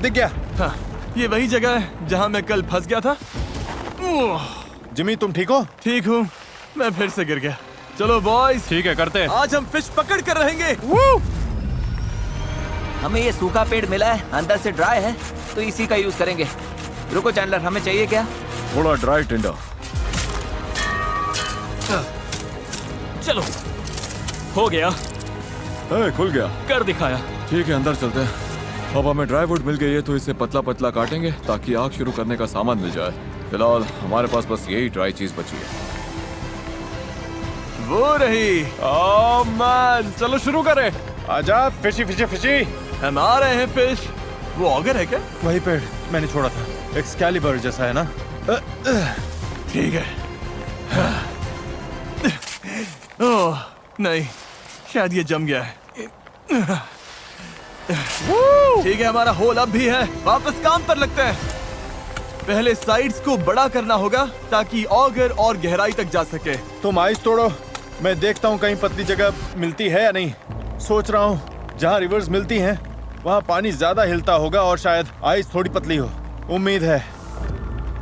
Speaker 5: दिख गया?
Speaker 1: हाँ, ये वही जगह है जहाँ मैं कल फंस गया था। ओह,
Speaker 5: जिमी तुम ठीक हो?
Speaker 1: ठीक हूँ, मैं फिर से गिर गया। चलो बॉयज,
Speaker 6: ठीक है, करते हैं।
Speaker 1: आज हम फिश पकड़ कर रहेंगे।
Speaker 4: हमें ये सूखा पेड़ मिला है, अंदर से ड्राई है, तो इसी का यूज करेंगे। रुको चैंडलर, हमें चाहिए क्या?
Speaker 2: थोड़ा ड्राई टिंडर।
Speaker 3: चलो, हो गया,
Speaker 2: खुल गया।
Speaker 3: कर दिखाया।
Speaker 2: ठीक है, अंदर चलते हैं। अब हमें ड्राई वुड मिल गई है तो इसे पतला पतला काटेंगे ताकि आग शुरू करने का सामान मिल जाए। फिलहाल हमारे पास बस यही ड्राई चीज बची है।
Speaker 1: वो रही।
Speaker 6: ओह मैन, चलो शुरू करें।
Speaker 5: आजा, फिशी फिशी फिशी।
Speaker 1: हम आ रहे हैं फिश। वो ऑगर है क्या?
Speaker 5: वही पेड़ मैंने छोड़ा था, एक्सकैलिबर जैसा है ना?
Speaker 1: ठीक है। ओह नहीं, शायद ये जम गया है। ठीक है, हमारा होल अब भी है। वापस काम पर लगते हैं। पहले साइड्स को बड़ा करना होगा ताकि ऑगर और गहराई तक जा सके।
Speaker 5: तुम आइस तोड़ो, मैं देखता हूँ कहीं पतली जगह मिलती है या नहीं। सोच रहा हूँ जहाँ रिवर्स मिलती हैं वहाँ पानी ज्यादा हिलता होगा और शायद आइस थोड़ी पतली हो। उम्मीद है।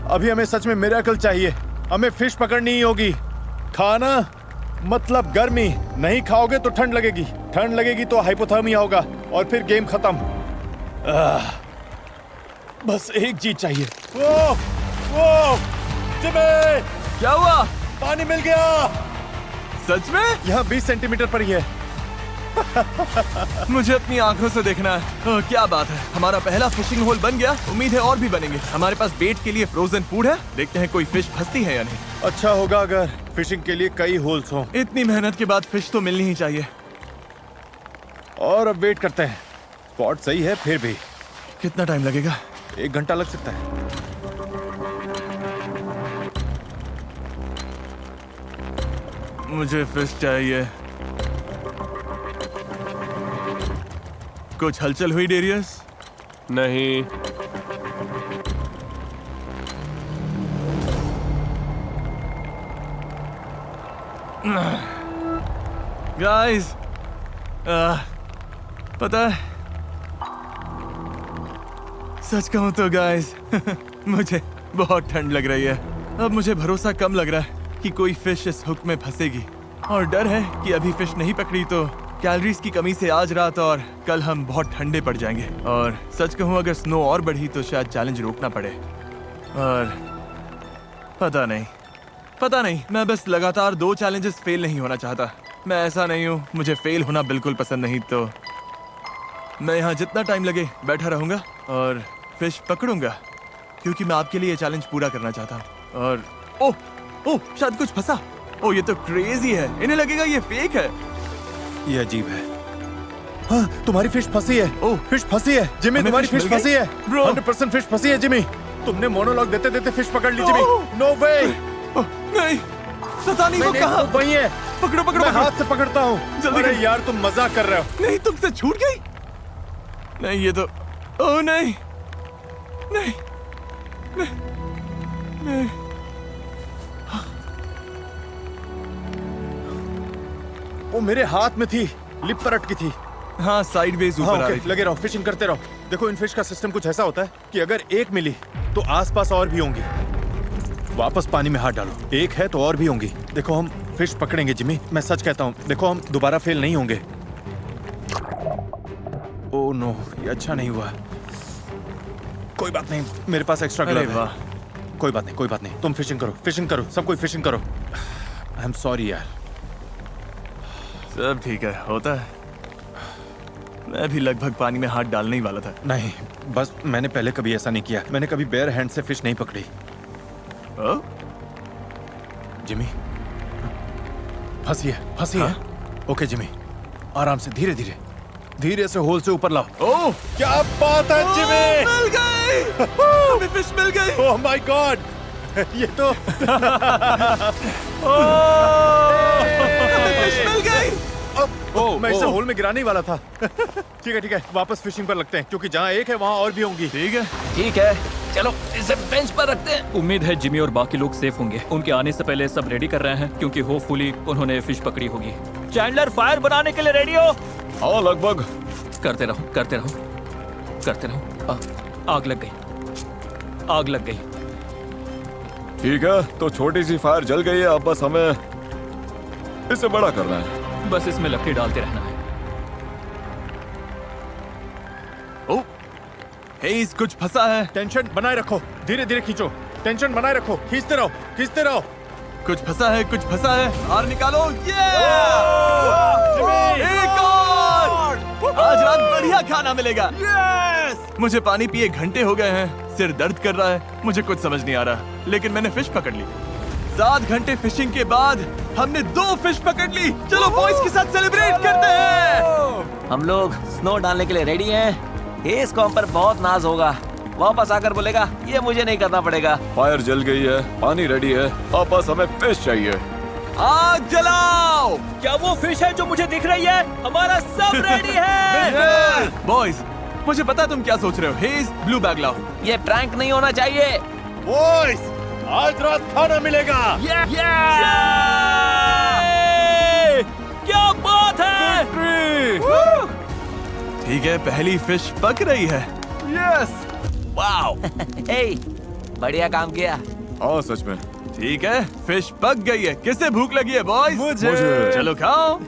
Speaker 5: अभी हमें सच में मिरेकल चाहिए। हमें फिश पकड़नी ही होगी। खाना मतलब गर्मी। नहीं खाओगे तो ठंड लगेगी, ठंड लगेगी तो हाइपोथर्मिया होगा और फिर गेम खत्म। बस एक चीज चाहिए। वो जिमी,
Speaker 1: क्या हुआ?
Speaker 5: पानी मिल गया।
Speaker 1: सच में?
Speaker 5: यहाँ 20 सेंटीमीटर पर ही है।
Speaker 1: मुझे अपनी आंखों से देखना है। ओह, क्या बात है, हमारा पहला फिशिंग होल बन गया। उम्मीद है और भी बनेंगे। हमारे पास बेट के लिए फ्रोजन फूड है। देखते हैं कोई फिश फंसती है या नहीं।
Speaker 5: अच्छा होगा अगर फिशिंग के लिए कई होल्स हों।
Speaker 1: इतनी मेहनत के बाद फिश तो मिलनी ही चाहिए।
Speaker 5: और अब वेट करते हैं। स्पॉट सही है फिर भी।
Speaker 1: कितना टाइम लगेगा?
Speaker 5: 1 घंटा लग सकता है।
Speaker 1: मुझे फिश चाहिए। कुछ हलचल हुई डेरियस?
Speaker 6: नहीं।
Speaker 1: गाइस, पता है, सच कहूं तो गाइस मुझे बहुत ठंड लग रही है। अब मुझे भरोसा कम लग रहा है कि कोई फिश इस हुक में फंसेगी और डर है कि अभी फिश नहीं पकड़ी तो कैलोरीज की कमी से आज रात और कल हम बहुत ठंडे पड़ जाएंगे। और सच कहूं अगर स्नो और बढ़ी तो शायद चैलेंज रोकना पड़े। और पता नहीं, मैं बस लगातार 2 चैलेंजेस फेल नहीं होना चाहता। मैं ऐसा नहीं हूँ, मुझे फेल होना बिल्कुल पसंद नहीं। तो मैं यहाँ जितना टाइम लगे बैठा रहूँगा और फिश पकड़ूंगा क्योंकि मैं आपके लिए ये चैलेंज पूरा करना चाहता हूँ। और ओह शायद कुछ फंसा। ओह ये तो क्रेजी है, इन्हें लगेगा ये फेक है।
Speaker 5: ये अजीब है। हाँ, तुम्हारी फिश फंसी है।
Speaker 1: ओह,
Speaker 5: फिश फंसी है जिमी,
Speaker 1: हमें
Speaker 5: तुम्हारी
Speaker 1: फिश
Speaker 5: फिश
Speaker 1: मिल
Speaker 5: फंसी
Speaker 1: गई?
Speaker 5: है।
Speaker 1: Bro।
Speaker 5: 100% फिश फंसी है जिमी। तुमने मोनोलॉग देते देते फिश पकड़ ली जिमी।
Speaker 1: ओह।
Speaker 5: नो वे।
Speaker 1: ओह, नहीं, पता नहीं वो कहाँ।
Speaker 5: वही है,
Speaker 1: पकड़ो पकड़ो
Speaker 5: मैं
Speaker 1: पकड़ो।
Speaker 5: हाथ से पकड़ता हूँ।
Speaker 1: जल्दी
Speaker 5: अरे
Speaker 1: करो।
Speaker 5: यार तुम मजाक कर रहे हो।
Speaker 1: नहीं, तुमसे छूट गई। नहीं, ये तो, ओह नहीं नहीं नहीं नहीं।
Speaker 5: वो मेरे हाथ में थी, लिप पर अटकी थी।
Speaker 1: हाँ, साइडवेज
Speaker 5: हाँ,
Speaker 1: ऊपर आ
Speaker 5: ओके,
Speaker 1: रही थी।
Speaker 5: लगे रहो, फिशिंग करते रहो। देखो इन फिश का सिस्टम कुछ ऐसा होता है कि अगर एक मिली तो आसपास और भी होंगी। वापस पानी में हाथ डालो, एक है तो और भी होंगी। देखो हम फिश पकड़ेंगे जिमी, मैं सच कहता हूँ। देखो हम दोबारा फेल नहीं होंगे। ओह नो, ये अच्छा नहीं हुआ। कोई बात नहीं, मेरे पास एक्स्ट्रा
Speaker 1: अरे
Speaker 5: ग्लव है।
Speaker 1: वाह।
Speaker 5: कोई बात नहीं, कोई बात नहीं। तुम फिशिंग करो, सब कोई फिशिंग करो। आई एम सॉरी यार।
Speaker 1: सब ठीक है, होता है। मैं भी लगभग पानी में हाथ डालने ही वाला था।
Speaker 5: नहीं, बस मैंने पहले कभी ऐसा नहीं किया। मैंने कभी बेयर हैंड से फिश नहीं पकड़ी।
Speaker 1: ओह,
Speaker 5: जिमी, फंसी है। ओके जिमी, आराम से, धीरे धीरे, धीरे से होल से ऊपर लाओ।
Speaker 1: ओह,
Speaker 5: क्या बात है जिमी!
Speaker 1: मिल गई। हमें फिश मिल गई।
Speaker 5: ओह माय गॉड, ये तो
Speaker 1: हमें फिश मिल गई।
Speaker 5: मैं इसे होल में गिराने ही वाला था। ठीक है, वापस फिशिंग पर लगते हैं, क्योंकि जहाँ एक है वहाँ और भी होंगी।
Speaker 1: ठीक है।
Speaker 4: ठीक है, चलो इसे बेंच पर रखते हैं।
Speaker 3: उम्मीद है जिमी और बाकी लोग सेफ होंगे। उनके आने से पहले सब रेडी कर रहे हैं, क्योंकि होपफुली उन्होंने फिश पकड़ी होगी। चैंडलर, फायर बनाने के लिए रेडी हो?
Speaker 2: हाँ लगभग।
Speaker 3: करते रहो। आग लग गई।
Speaker 2: ठीक है, तो छोटी सी फायर जल गई है, अब बस हमें इसे बड़ा करना है।
Speaker 3: बस इसमें लकड़ी डालते रहना है।
Speaker 1: ओह, हेज़, कुछ फंसा है।
Speaker 5: टेंशन बनाए रखो, धीरे धीरे खींचो, टेंशन बनाए रखो, खींचते रहो।
Speaker 1: कुछ फंसा है। बाहर निकालो।
Speaker 5: जिमी!
Speaker 1: एक और! आज रात बढ़िया खाना मिलेगा। मुझे पानी पिए घंटे हो गए हैं, सिर दर्द कर रहा है, मुझे कुछ समझ नहीं आ रहा, लेकिन मैंने फिश पकड़ ली। 7 घंटे फिशिंग के बाद हमने 2 फिश पकड़ ली। चलो बॉयज के साथ सेलिब्रेट करते हैं।
Speaker 4: हम लोग स्नो डालने के लिए रेडी हैं। हेस को हम पर बहुत नाज होगा, वापस आकर बोलेगा ये मुझे नहीं करना पड़ेगा।
Speaker 2: फायर जल गई है, पानी रेडी है, अब बस हमें फिश चाहिए।
Speaker 1: आग जलाओ।
Speaker 3: क्या वो फिश है जो मुझे दिख रही है? हमारा सब रेडी है।
Speaker 1: बॉयज, मुझे पता है तुम क्या सोच रहे हो। हेज़, ब्लू बैग लाओ।
Speaker 4: ये प्रैंक नहीं होना चाहिए।
Speaker 5: बॉयज, आज रात खाना मिलेगा।
Speaker 3: क्या बात है!
Speaker 1: ठीक है, पहली फिश पक रही है। यस।
Speaker 4: वाओ! हे, बढ़िया काम किया।
Speaker 2: हाँ सच में।
Speaker 1: ठीक है, फिश पक गई है। किसे भूख लगी है बॉयज?
Speaker 2: मुझे।
Speaker 1: चलो खाओ।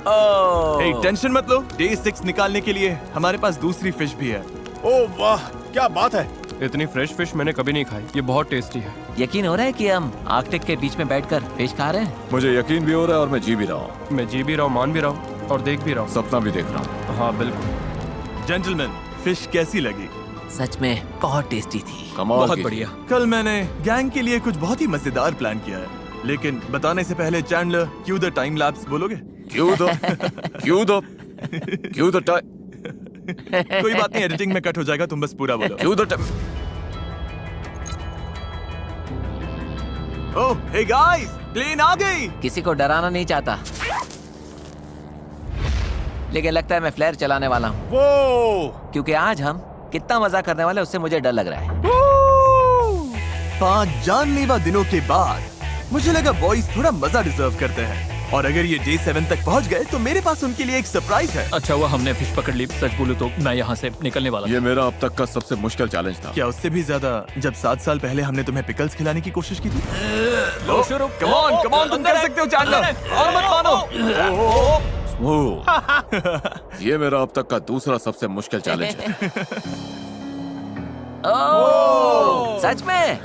Speaker 4: ओह,
Speaker 1: hey, टेंशन मत लो, डे 6 निकालने के लिए हमारे पास दूसरी फिश भी है।
Speaker 5: ओह वाह, क्या बात है।
Speaker 6: इतनी फ्रेश फिश मैंने कभी नहीं खाई। ये बहुत टेस्टी है।
Speaker 4: यकीन हो रहा है कि हम आर्कटिक के बीच में बैठकर फिश खा रहे हैं?
Speaker 2: मुझे यकीन भी हो रहा है और मैं जी भी रहा हूँ,
Speaker 6: मैं जी भी रहा हूँ, मान भी रहा हूँ और देख भी रहा हूँ।
Speaker 2: सपना भी देख रहा हूँ।
Speaker 6: हाँ बिल्कुल।
Speaker 1: जेंटलमैन, फिश कैसी लगी?
Speaker 4: सच में बहुत टेस्टी थी।
Speaker 2: कमाल
Speaker 3: बहुत
Speaker 2: की।
Speaker 3: बढ़िया।
Speaker 1: कल मैंने गैंग के लिए कुछ बहुत ही मजेदार प्लान किया है, लेकिन बताने से पहले Chandler, Q the time lapse बोलोगे?
Speaker 2: क्यों दो टाइम,
Speaker 1: कोई बात नहीं, एडिटिंग में कट हो जाएगा, तुम बस पूरा बोलो।
Speaker 2: क्यों दो टाइम।
Speaker 1: ओह, हे गाइस, प्लेन आ गई।
Speaker 4: किसी को डराना नहीं चाहता, लेकिन लगता है मैं फ्लेयर चलाने वाला हूँ,
Speaker 5: वो
Speaker 4: क्योंकि आज हम कितना मजा करने वाले हैं उससे मुझे डर लग रहा है।
Speaker 1: 5 जानलेवा दिनों के बाद मुझे लगा बॉयज थोड़ा मजा डिजर्व करते हैं, और अगर ये डे 7 तक पहुंच गए तो मेरे पास उनके लिए एक सरप्राइज है।
Speaker 3: अच्छा हुआ हमने फिश पकड़ ली। सच बोलूं तो मैं यहाँ से निकलने वाला
Speaker 2: ये मेरा अब तक का सबसे मुश्किल चैलेंज था।
Speaker 1: क्या उससे भी ज्यादा जब 7 साल पहले हमने तुम्हें पिकल्स खिलाने की कोशिश की थी?
Speaker 3: लो शुरू।
Speaker 1: कम ऑन, तुम कर सकते हो चैंडलर, और मत मानो।
Speaker 2: ओह, ये मेरा अब तक का दूसरा सबसे मुश्किल चैलेंज है।
Speaker 4: ओह, सच में?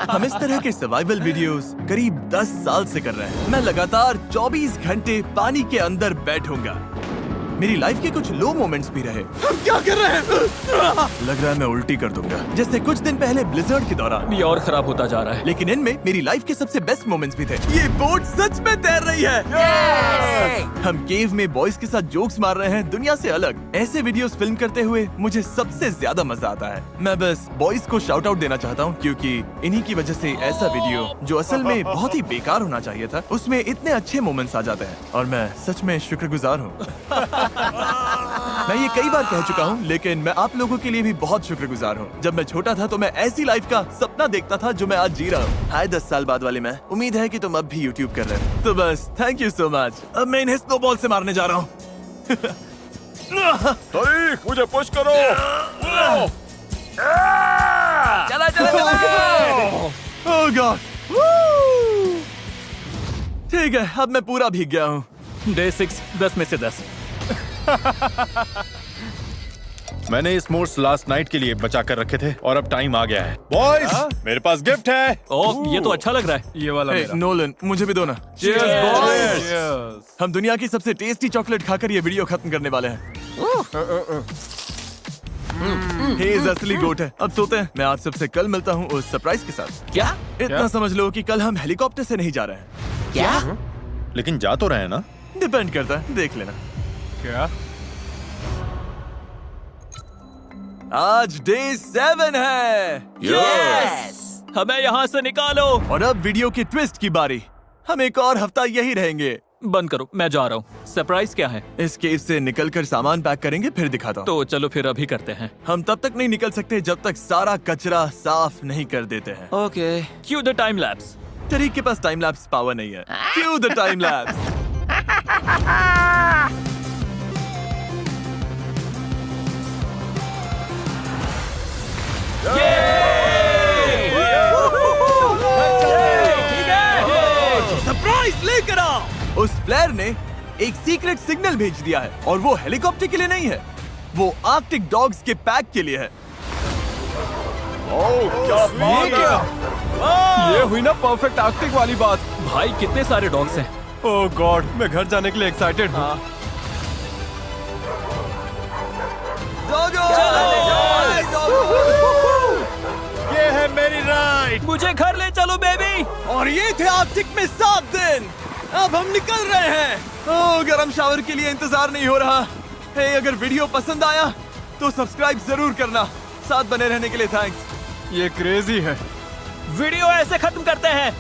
Speaker 1: हम इस तरह के सर्वाइवल वीडियोस करीब 10 साल से कर रहे हैं। मैं लगातार 24 घंटे पानी के अंदर बैठूंगा। मेरी लाइफ के कुछ लो मोमेंट्स भी रहे। हम क्या कर रहे हैं? लग रहा है मैं उल्टी कर दूंगा, जैसे कुछ दिन पहले ब्लिजर्ड के दौरान।
Speaker 3: ये और खराब होता जा रहा है।
Speaker 1: लेकिन इनमें मेरी लाइफ के सबसे बेस्ट मोमेंट्स भी थे। ये बोट सच में तैर रही है। हम केव में बॉयज के साथ जोक्स मार रहे हैं, दुनिया से अलग। ऐसे वीडियोस फिल्म करते हुए मुझे सबसे ज्यादा मजा आता है। मैं बस बॉयज को शाउट आउट देना चाहता हूँ, क्योंकि इन्हीं की वजह से ऐसा वीडियो जो असल में बहुत ही बेकार होना चाहिए था, उसमें इतने अच्छे मोमेंट्स आ जाते हैं और मैं सच में शुक्रगुजार हूँ। मैं ये कई बार कह चुका हूँ, लेकिन मैं आप लोगों के लिए भी बहुत शुक्रगुजार हूँ। जब मैं छोटा था तो मैं ऐसी लाइफ का सपना देखता था जो मैं आज जी रहा हूँ। हाय 10 साल बाद वाले मैं। उम्मीद है कि तुम अब भी यूट्यूब कर रहे हो। तो बस थैंक यू सो मच। अब मैं इन्हें स्नोबॉल से मारने जा रहा हूँ।
Speaker 2: मुझे पुश करो।
Speaker 4: चला चला चला।
Speaker 1: ओह गॉड। ठीक है, अब मैं पूरा भीग गया हूँ।
Speaker 3: डे 6 10 में से 10।
Speaker 5: मैंने इस मोड्स लास्ट नाइट के लिए बचा कर रखे थे और अब टाइम आ गया है। बॉयज, मेरे पास गिफ्ट है।
Speaker 3: ओह, ये तो अच्छा लग रहा है।
Speaker 6: ये वाला
Speaker 1: हे
Speaker 6: मेरा।
Speaker 1: नोलन, मुझे भी दो ना।
Speaker 6: Cheers, boys! Cheers!
Speaker 1: हम दुनिया की सबसे टेस्टी चॉकलेट खाकर ये वीडियो खत्म करने वाले हैं। हेज असली गोट है। अब सोते हैं। मैं आप सबसे कल मिलता हूँ उस सरप्राइज के साथ।
Speaker 4: क्या
Speaker 1: इतना समझ लो कि कल हम हेलीकॉप्टर से नहीं जा रहे हैं।
Speaker 4: क्या?
Speaker 5: लेकिन जा तो रहे हैं ना?
Speaker 1: डिपेंड करता है, देख लेना।
Speaker 6: क्या?
Speaker 1: आज डे 7 है।
Speaker 3: यस! हमें यहाँ से निकालो।
Speaker 1: और अब वीडियो की ट्विस्ट की बारी। हम एक और हफ्ता यही रहेंगे।
Speaker 3: बंद करो, मैं जा रहा हूँ। सरप्राइज क्या है?
Speaker 1: इस केव से निकलकर सामान पैक करेंगे, फिर दिखाता हूँ।
Speaker 3: तो चलो फिर अभी करते हैं।
Speaker 1: हम तब तक नहीं निकल सकते जब तक सारा कचरा साफ नहीं कर देते हैं।
Speaker 4: Okay.
Speaker 3: Cue the time lapse.
Speaker 1: टरीक के पास टाइम लैप्स पावर नहीं है। क्यों द टाइम लैप्स? सरप्राइज लेकर आओ। उस फ्लेयर ने एक सीक्रेट सिग्नल भेज दिया है और वो हेलीकॉप्टर के लिए नहीं है, वो आर्कटिक डॉग्स के पैक के लिए है।
Speaker 6: ये हुई ना परफेक्ट आर्कटिक वाली बात।
Speaker 3: भाई कितने सारे डॉग्स हैं।
Speaker 6: ओह गॉड, मैं घर जाने के लिए एक्साइटेड हूँ।
Speaker 5: ये है मेरी राइड।
Speaker 3: मुझे घर ले चलो बेबी।
Speaker 1: और ये थे आर्कटिक में 7 दिन। अब हम निकल रहे हैं। ओह, गरम शावर के लिए इंतजार नहीं हो रहा। हे, अगर वीडियो पसंद आया तो सब्सक्राइब जरूर करना। साथ बने रहने के लिए थैंक्स।
Speaker 6: ये क्रेजी है।
Speaker 3: वीडियो ऐसे खत्म करते हैं।